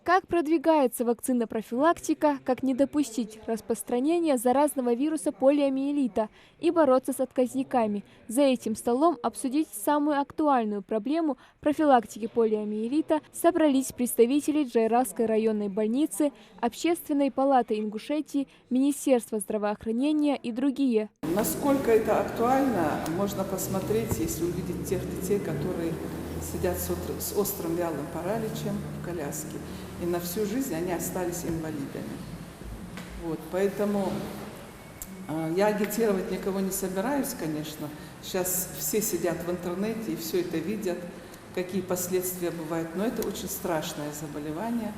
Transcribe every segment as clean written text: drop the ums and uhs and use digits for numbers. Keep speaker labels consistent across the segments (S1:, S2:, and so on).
S1: Как продвигается вакцина-профилактика, как не допустить распространения заразного вируса полиомиелита и бороться с отказниками? За этим столом обсудить самую актуальную проблему профилактики полиомиелита собрались представители Джайрасской районной больницы, Общественной палаты Ингушетии, Министерства здравоохранения и другие.
S2: Насколько это актуально, можно посмотреть, если увидеть тех детей, которые сидят с острым вялым параличем в коляске, и на всю жизнь они остались инвалидами. Вот, поэтому я агитировать никого не собираюсь, конечно. Сейчас все сидят в интернете и все это видят, какие последствия бывают. Но это очень страшное заболевание.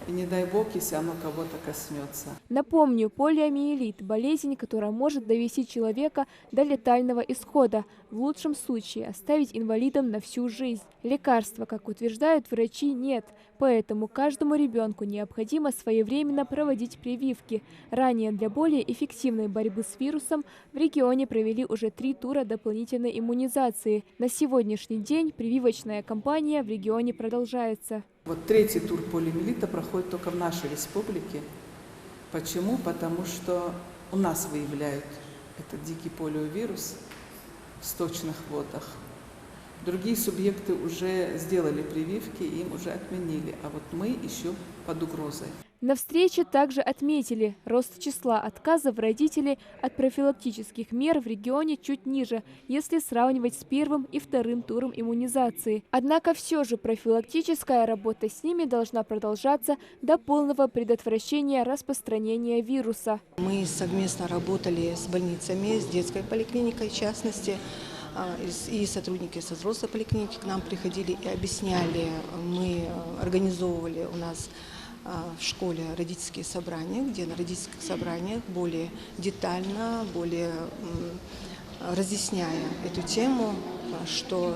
S2: И не дай бог, если оно кого-то коснется.
S1: Напомню, полиомиелит – болезнь, которая может довести человека до летального исхода, в лучшем случае оставить инвалидом на всю жизнь. Лекарства, как утверждают врачи, нет, поэтому каждому ребенку необходимо своевременно проводить прививки. Ранее для более эффективной борьбы с вирусом в регионе провели уже 3 тура дополнительной иммунизации. На сегодняшний день прививочная кампания в регионе продолжается.
S2: Вот 3-й тур полиомиелита проходит только в нашей республике. Почему? Потому что у нас выявляют этот дикий полиовирус в сточных водах. Другие субъекты уже сделали прививки, им уже отменили, а вот мы еще под угрозой.
S1: На встрече также отметили, рост числа отказов родителей от профилактических мер в регионе чуть ниже, если сравнивать с 1-м и 2-м туром иммунизации. Однако все же профилактическая работа с ними должна продолжаться до полного предотвращения распространения вируса.
S3: Мы совместно работали с больницами, с детской поликлиникой в частности, и сотрудники со взрослой поликлиники к нам приходили и объясняли. Мы организовывали у нас в школе родительские собрания, где на родительских собраниях более детально, более разъясняя эту тему, что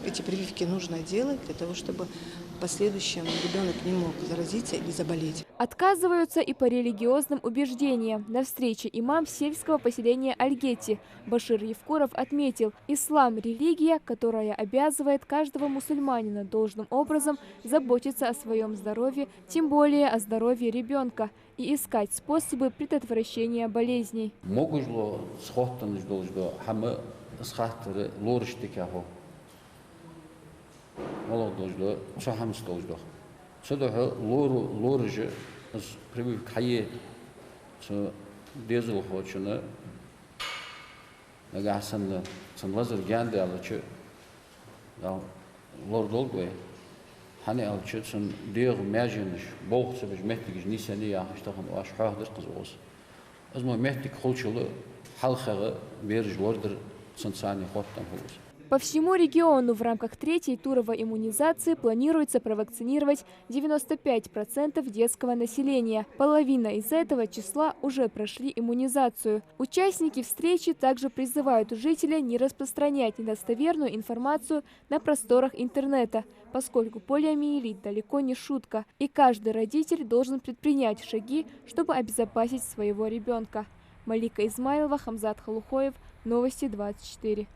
S3: эти прививки нужно делать для того, чтобы в последующем ребенок не мог заразиться или заболеть.
S1: Отказываются и по религиозным убеждениям. На встрече имам сельского поселения Альгети Башир Евкуров отметил, ислам – религия, которая обязывает каждого мусульманина должным образом заботиться о своем здоровье, тем более о здоровье ребенка, и искать способы предотвращения болезней. По всему региону в рамках 3-й туровой иммунизации планируется провакцинировать 95% детского населения. Половина из этого числа уже прошли иммунизацию. Участники встречи также призывают жителей не распространять недостоверную информацию на просторах интернета, поскольку полиомиелит далеко не шутка, и каждый родитель должен предпринять шаги, чтобы обезопасить своего ребенка. Малика Измайлова, Хамзат Халухоев, Новости 24.